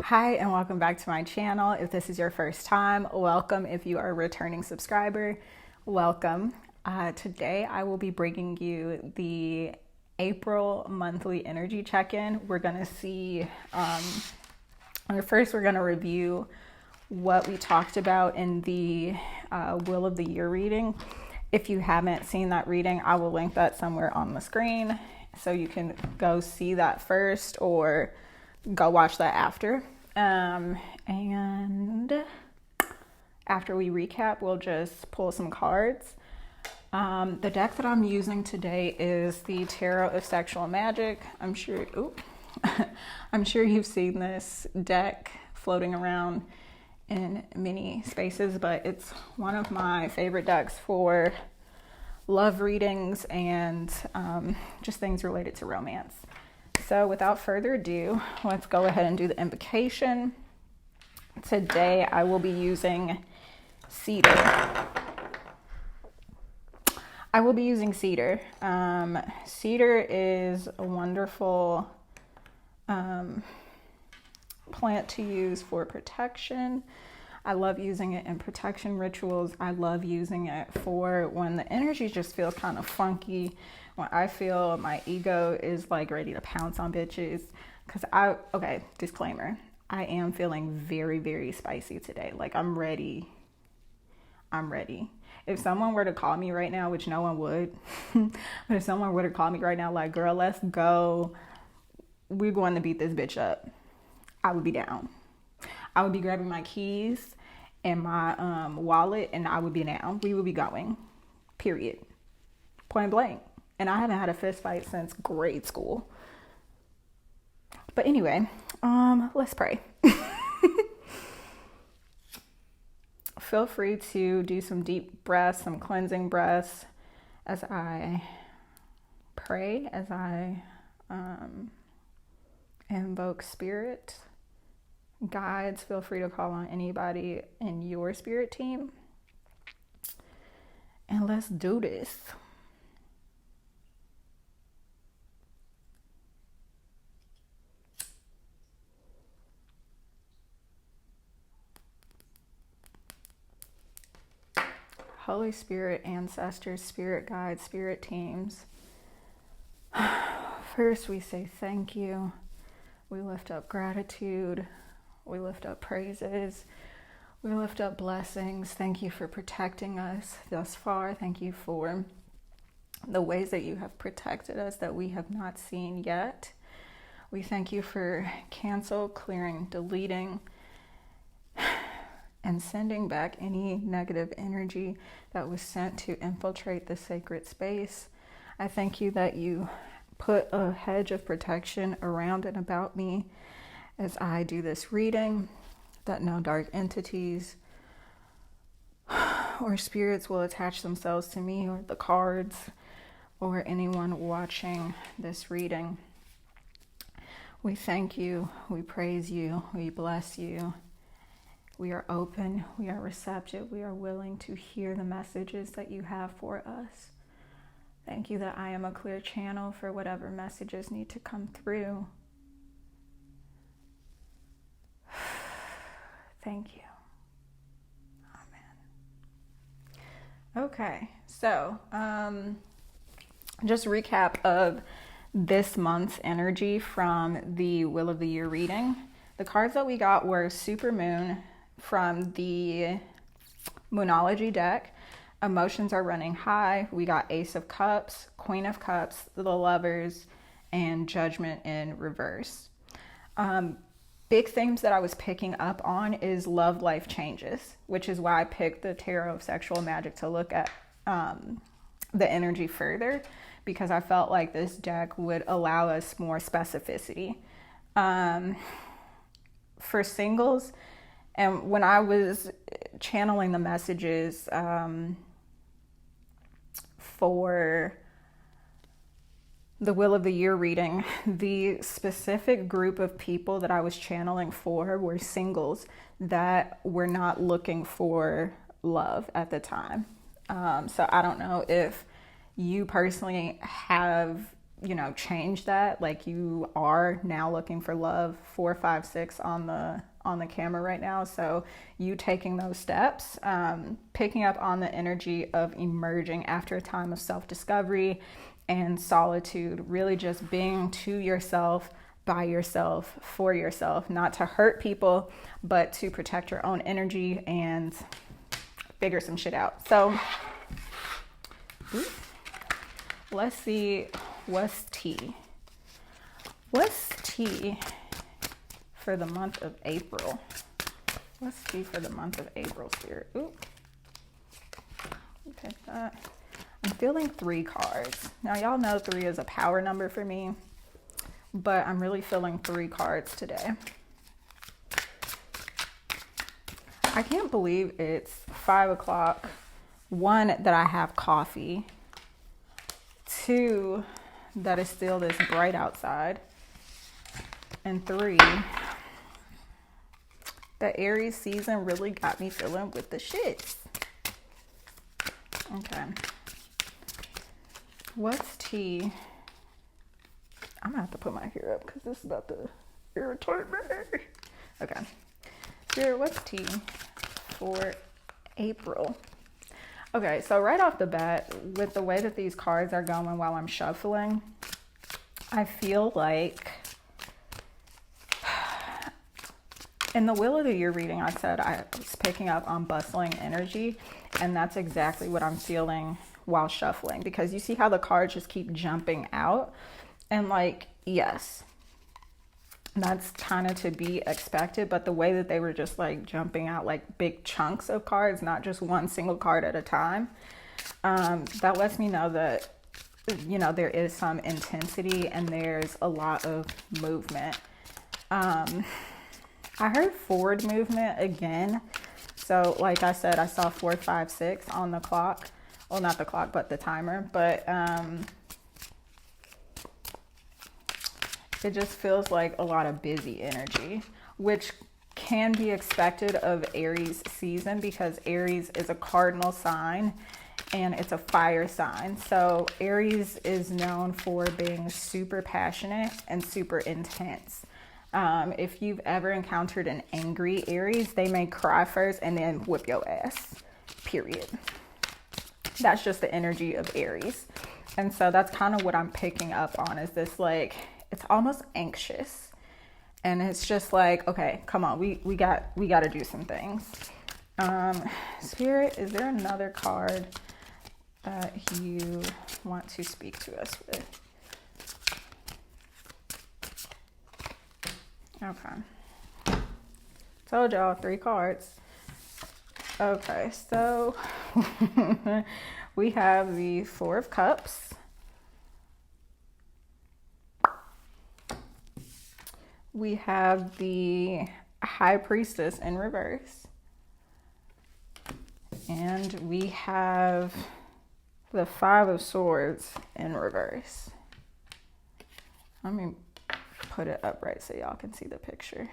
Hi, and welcome back to my channel. If this is your first time, welcome. If you are a returning subscriber, welcome. Today I will be bringing you the April monthly energy check-in. We're going to see, first we're going to review what we talked about in the Wheel of the Year reading. If you haven't seen that reading, I will link that somewhere on the screen so you can go see that first or go watch that after. And after we recap, we'll just pull some cards. The deck that I'm using today is the Tarot of Sexual Magic. I'm sure you've seen this deck floating around in many spaces, but it's one of my favorite decks for love readings and just things related to romance. So without further ado, let's go ahead and do the invocation. Today I will be using cedar. Cedar is a wonderful plant to use for protection. I love using it in protection rituals. I love using it for when the energy just feels kind of funky, when I feel my ego is like ready to pounce on bitches. Okay, disclaimer, I am feeling very, very spicy today. Like I'm ready. If someone were to call me right now, which no one would, but if someone were to call me right now, like, girl, let's go, we're going to beat this bitch up, I would be down. I would be grabbing my keys and my wallet, and I would be down. We would be going, period, point blank. And I haven't had a fist fight since grade school. But anyway, let's pray. Feel free to do some deep breaths, some cleansing breaths as I pray, as I invoke spirit guides. Feel free to call on anybody in your spirit team. And let's do this. Holy Spirit, ancestors, spirit guides, spirit teams. First, we say thank you. We lift up gratitude. We lift up praises. We lift up blessings. Thank you for protecting us thus far. Thank you for the ways that you have protected us that we have not seen yet. We thank you for cancel, clearing, deleting, and sending back any negative energy that was sent to infiltrate the sacred space. I thank you that you put a hedge of protection around and about me as I do this reading, that no dark entities or spirits will attach themselves to me or the cards or anyone watching this reading. We thank you, we praise you, we bless you. We are open, we are receptive, we are willing to hear the messages that you have for us. Thank you that I am a clear channel for whatever messages need to come through. Thank you. Amen. Okay, so just recap of this month's energy from the Wheel of the Year reading. The cards that we got were Supermoon from the Moonology deck. Emotions are running high. We got Ace of Cups, Queen of Cups, the Lovers, and Judgment in reverse. Big themes that I was picking up on is love life changes, which is why I picked the Tarot of Sexual Magic to look at the energy further, because I felt like this deck would allow us more specificity. For singles, and when I was channeling the messages for the Wheel of the Year reading, the specific group of people that I was channeling for were singles that were not looking for love at the time. So I don't know if you personally have you know, change that. Like, you are now looking for love, 4, 5, 6 on the camera right now. So you taking those steps, picking up on the energy of emerging after a time of self-discovery and solitude, really just being to yourself, by yourself, for yourself, not to hurt people, but to protect your own energy and figure some shit out. So let's see, what's tea? What's tea for the month of April? What's tea for the month of April, Spirit? Ooh. Okay, that. I'm feeling 3 cards. Now, y'all know 3 is a power number for me, but I'm really feeling 3 cards today. I can't believe it's 5 o'clock. 1, that I have coffee. 2, that it's still this bright outside. And 3, the Aries season really got me feeling with the shits. Okay. What's tea? I'm gonna have to put my hair up because this is about to irritate me. Okay. Spirit, what's tea for April? Okay, so right off the bat, with the way that these cards are going while I'm shuffling, I feel like in the Wheel of the Year reading, I said I was picking up on bustling energy, and that's exactly what I'm feeling while shuffling, because you see how the cards just keep jumping out, and like, yes, that's kind of to be expected, but the way that they were just like jumping out like big chunks of cards, not just one single card at a time, that lets me know that, you know, there is some intensity and there's a lot of movement. I heard forward movement again. So like I said, I saw 4, 5, 6 on the clock. Well, not the clock, but the timer. But it just feels like a lot of busy energy, which can be expected of Aries season, because Aries is a cardinal sign and it's a fire sign. So Aries is known for being super passionate and super intense. If you've ever encountered an angry Aries, they may cry first and then whip your ass, period. That's just the energy of Aries. And so that's kind of what I'm picking up on, is this, like, it's almost anxious. And it's just like, okay, come on, we got to do some things. Spirit, is there another card that you want to speak to us with? Okay. Told y'all 3 cards. Okay, so we have the 4 of Cups. We have the High Priestess in reverse. And we have the 5 of Swords in reverse. Let me put it upright so y'all can see the picture.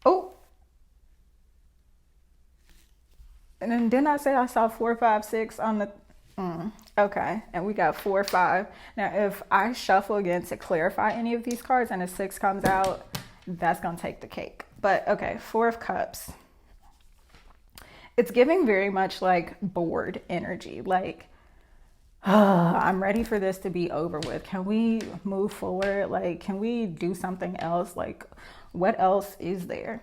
Oh, and then didn't I say I saw 4, 5, 6 on the okay, and we got 4, 5. Now if I shuffle again to clarify any of these cards and a 6 comes out, that's gonna take the cake. But okay, 4 of Cups. It's giving very much like bored energy, like, I'm ready for this to be over with. Can we move forward? Like, can we do something else? Like, what else is there?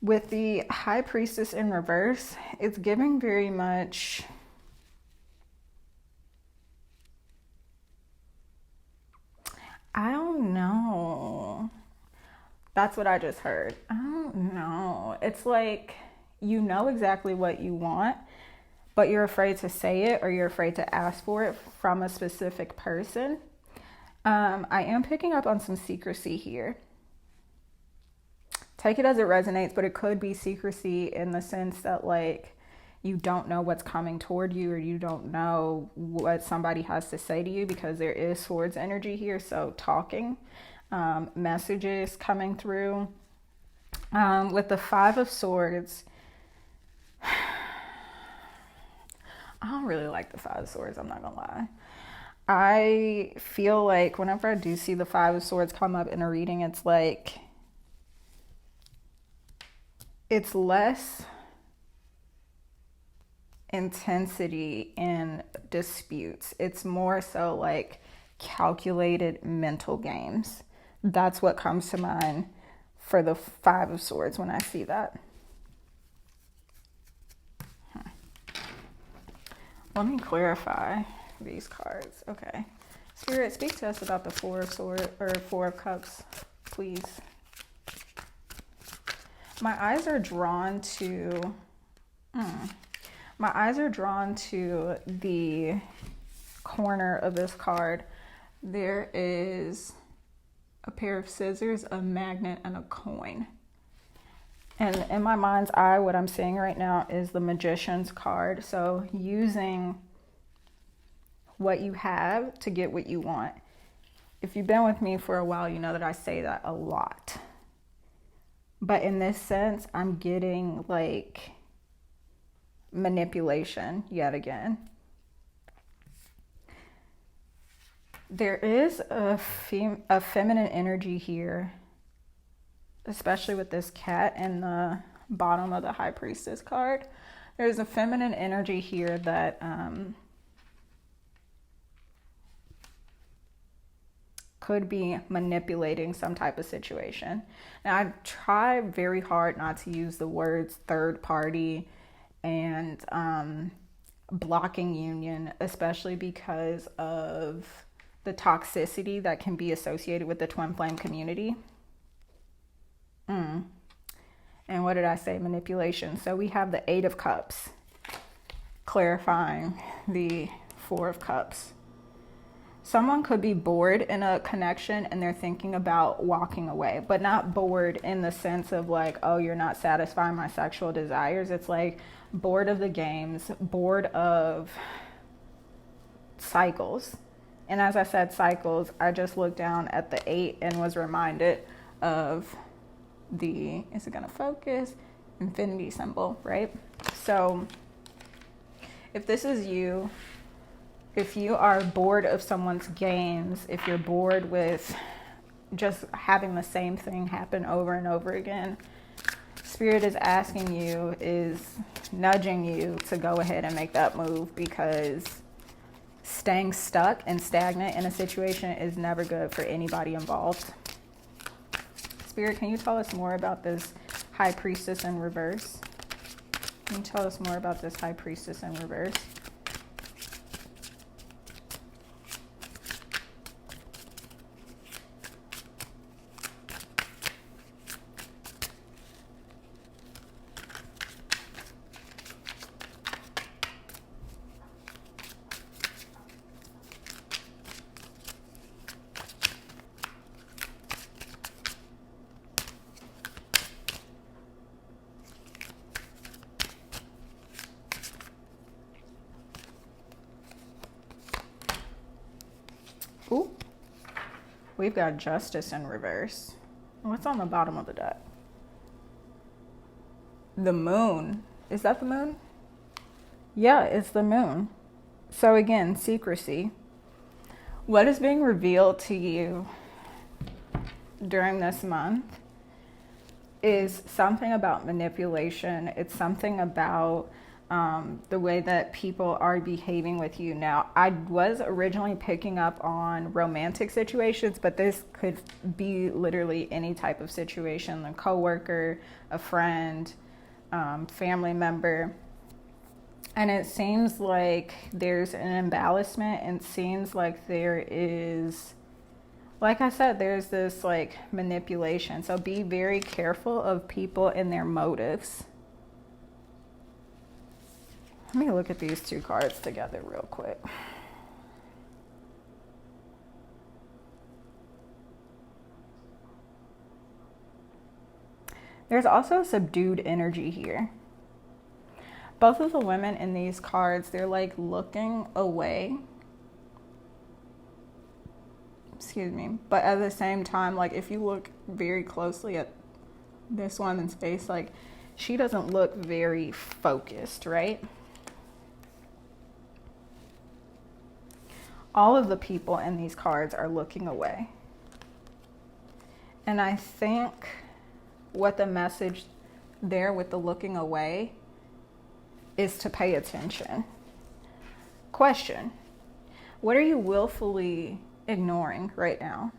With the High Priestess in reverse, it's giving very much, I don't know. That's what I just heard. I don't know. It's like, you know exactly what you want, but you're afraid to say it, or you're afraid to ask for it from a specific person. I am picking up on some secrecy here. Take it as it resonates, but it could be secrecy in the sense that, like, you don't know what's coming toward you, or you don't know what somebody has to say to you, because there is Swords energy here. So talking, messages coming through. With the 5 of Swords, I don't really like the Five of Swords, I'm not gonna lie. I feel like whenever I do see the Five of Swords come up in a reading, it's like it's less intensity in disputes. It's more so like calculated mental games. That's what comes to mind for the Five of Swords when I see that. Let me clarify these cards. Okay. Spirit, speak to us about the Four of Swords or Four of Cups, please. My eyes are drawn to the corner of this card. There is a pair of scissors, a magnet, and a coin. And in my mind's eye, what I'm seeing right now is the Magician's card. So using what you have to get what you want. If you've been with me for a while, you know that I say that a lot. But in this sense, I'm getting like manipulation yet again. There is a feminine energy here, especially with this cat in the bottom of the High Priestess card. There's a feminine energy here that could be manipulating some type of situation. Now, I try very hard not to use the words third party and blocking union, especially because of the toxicity that can be associated with the twin flame community. And what did I say? Manipulation. So we have the Eight of Cups, clarifying the Four of Cups. Someone could be bored in a connection and they're thinking about walking away, but not bored in the sense of like, oh, you're not satisfying my sexual desires. It's like bored of the games, bored of cycles. And as I said, cycles, I just looked down at the 8 and was reminded of the, is it going to focus? Infinity symbol, right? So if this is you, if you are bored of someone's games, if you're bored with just having the same thing happen over and over again, Spirit is asking you, is nudging you to go ahead and make that move, because staying stuck and stagnant in a situation is never good for anybody involved. Spirit, can you tell us more about this High Priestess in reverse? Can you tell us more about this High Priestess in reverse? Ooh, we've got Justice in reverse. What's on the bottom of the deck? The Moon. Is that the Moon? Yeah, it's the Moon. So again, secrecy. What is being revealed to you during this month is something about manipulation. It's something about the way that people are behaving with you. Now, I was originally picking up on romantic situations, but this could be literally any type of situation: a coworker, a friend, family member. And it seems like there's an imbalancement, and it seems like there is, like I said, there's this like manipulation. So be very careful of people and their motives. Let me look at these two cards together real quick. There's also subdued energy here. Both of the women in these cards, they're like looking away. Excuse me. But at the same time, like if you look very closely at this woman's face, like she doesn't look very focused, right? all of the people in these cards are looking away. And I think what the message there with the looking away is to pay attention. Question: what are you willfully ignoring right now?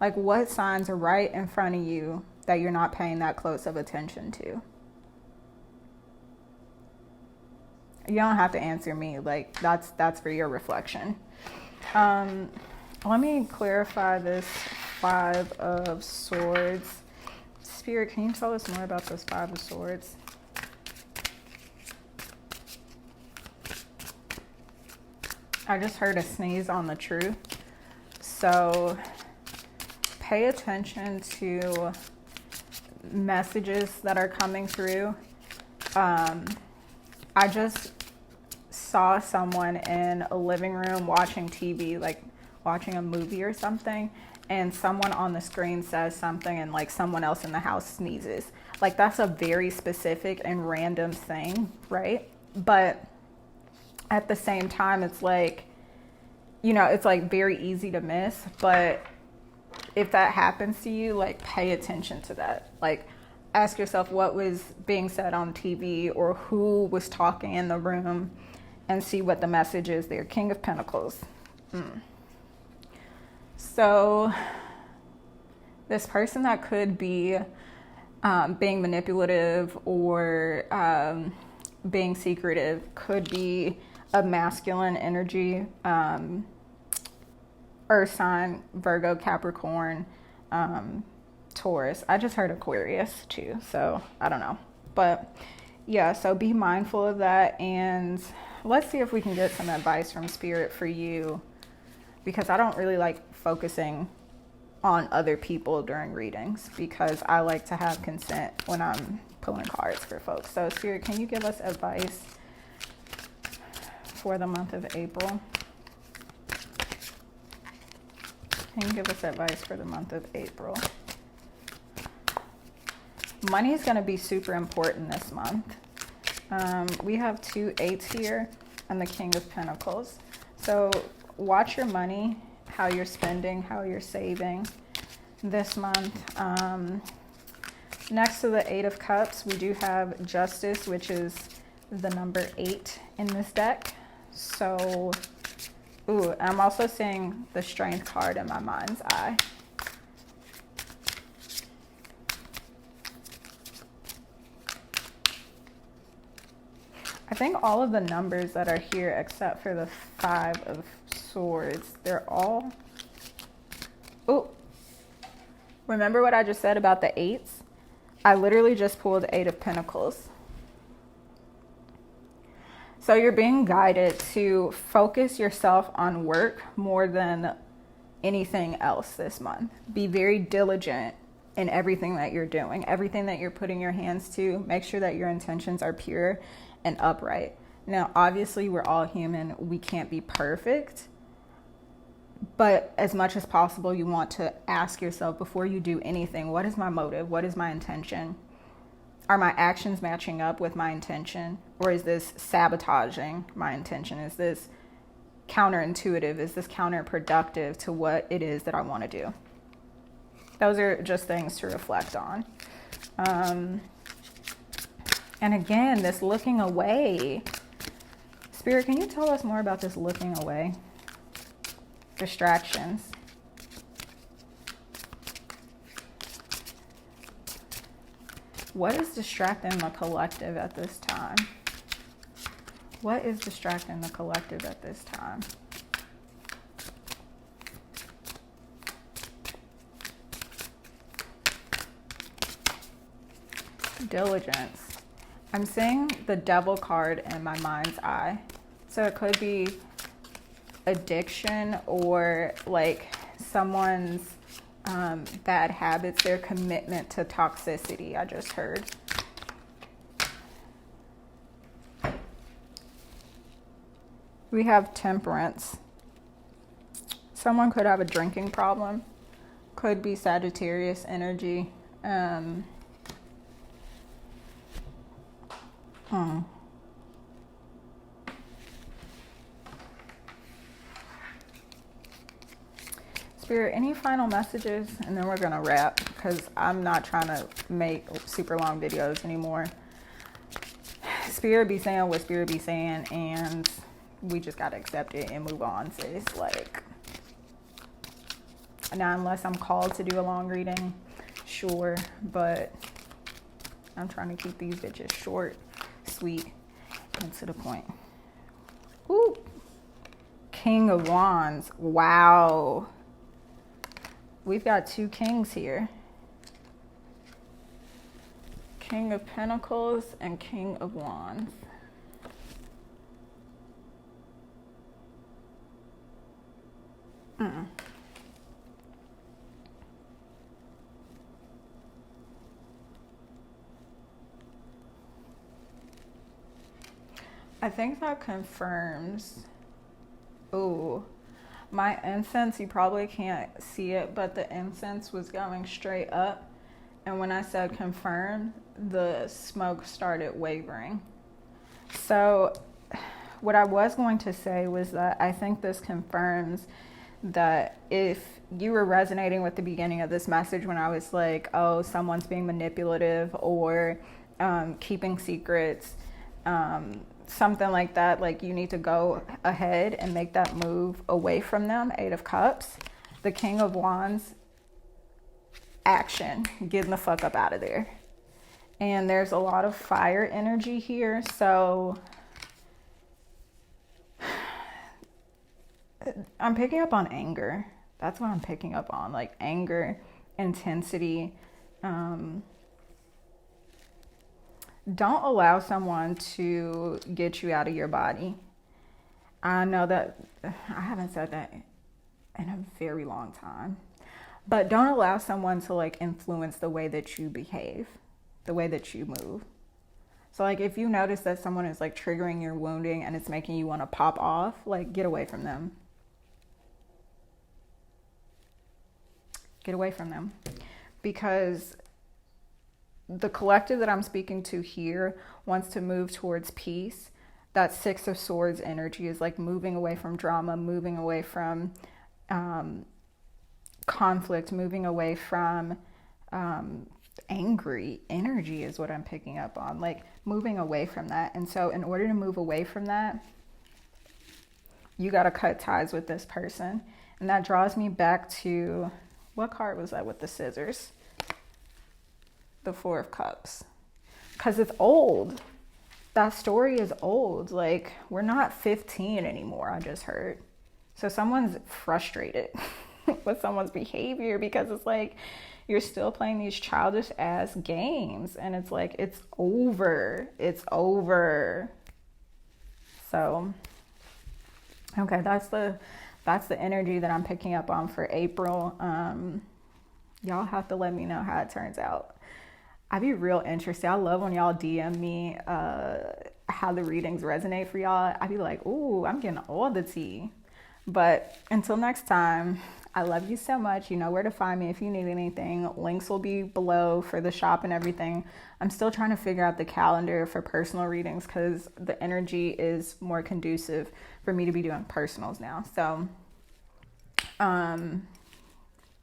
Like, what signs are right in front of you that you're not paying that close of attention to? You don't have to answer me. Like, that's for your reflection. Let me clarify this 5 of Swords. Spirit, can you tell us more about this 5 of Swords? I just heard a sneeze on the truth. So pay attention to messages that are coming through. I just saw someone in a living room watching TV, like watching a movie or something, and someone on the screen says something and like someone else in the house sneezes. Like, that's a very specific and random thing, right? But at the same time, it's like, you know, it's like very easy to miss. But if that happens to you, like, pay attention to that. Like, ask yourself what was being said on TV or who was talking in the room, and see what the message is there. King of Pentacles. So this person that could be being manipulative or being secretive could be a masculine energy, earth sign, Virgo, Capricorn, Taurus. I just heard Aquarius too, so I don't know. But yeah, so be mindful of that, and let's see if we can get some advice from Spirit for you, because I don't really like focusing on other people during readings, because I like to have consent when I'm pulling cards for folks. So Spirit, can you give us advice for the month of April? Can you give us advice for the month of April? Money is going to be super important this month. We have 2 8s here and the King of Pentacles. So watch your money, how you're spending, how you're saving this month. Next to the 8 of Cups, we do have Justice, which is the number 8 in this deck. So, ooh, I'm also seeing the Strength card in my mind's eye. I think all of the numbers that are here, except for the 5 of Swords, they're all... Oh, remember what I just said about the 8s? I literally just pulled 8 of Pentacles. So you're being guided to focus yourself on work more than anything else this month. Be very diligent in everything that you're doing, everything that you're putting your hands to. Make sure that your intentions are pure and upright. Now, obviously, we're all human. We can't be perfect. But as much as possible, you want to ask yourself before you do anything, what is my motive? What is my intention? Are my actions matching up with my intention? Or is this sabotaging my intention? Is this counterintuitive? Is this counterproductive to what it is that I want to do? Those are just things to reflect on. And again, this looking away. Spirit, can you tell us more about this looking away? Distractions. What is distracting the collective at this time? What is distracting the collective at this time? Diligence. I'm seeing the Devil card in my mind's eye. So it could be addiction or like someone's bad habits, their commitment to toxicity, I just heard. We have Temperance. Someone could have a drinking problem. Could be Sagittarius energy. Spirit, any final messages? And then we're gonna wrap, because I'm not trying to make super long videos anymore. Spirit be saying what Spirit be saying, and we just gotta accept it and move on, sis. Like, now unless I'm called to do a long reading, sure, but I'm trying to keep these bitches short, sweet, and to the point. Ooh. King of Wands. Wow. We've got two kings here. King of Pentacles and King of Wands. I think that confirms. Ooh, my incense, you probably can't see it, but the incense was going straight up. And when I said confirm, the smoke started wavering. So what I was going to say was that I think this confirms that if you were resonating with the beginning of this message when I was like, oh, someone's being manipulative or keeping secrets, something like that, like you need to go ahead and make that move away from them. 8 of Cups, the King of Wands, action, getting the fuck up out of there. And there's a lot of fire energy here, so I'm picking up on anger. That's what I'm picking up on, like anger, intensity. Don't allow someone to get you out of your body. I know that I haven't said that in a very long time, but don't allow someone to like influence the way that you behave, the way that you move. So like if you notice that someone is like triggering your wounding and it's making you want to pop off, like get away from them. Get away from them, because the collective that I'm speaking to here wants to move towards peace. That 6 of Swords energy is like moving away from drama, moving away from conflict, moving away from angry energy is what I'm picking up on, like moving away from that. And so in order to move away from that, you got to cut ties with this person. And that draws me back to, what card was that with the scissors? The 4 of Cups, because it's old. That story is old. Like, we're not 15 anymore, I just heard. So someone's frustrated with someone's behavior, because it's like you're still playing these childish ass games, and it's like it's over. So okay, that's the energy that I'm picking up on for April. Y'all have to let me know how it turns out. I'd be real interested. I love when y'all DM me how the readings resonate for y'all. I'd be like, ooh, I'm getting all the tea. But until next time, I love you so much. You know where to find me if you need anything. Links will be below for the shop and everything. I'm still trying to figure out the calendar for personal readings, because the energy is more conducive for me to be doing personals now. So,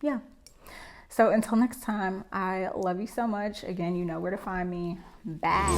yeah. So until next time, I love you so much. Again, you know where to find me. Bye.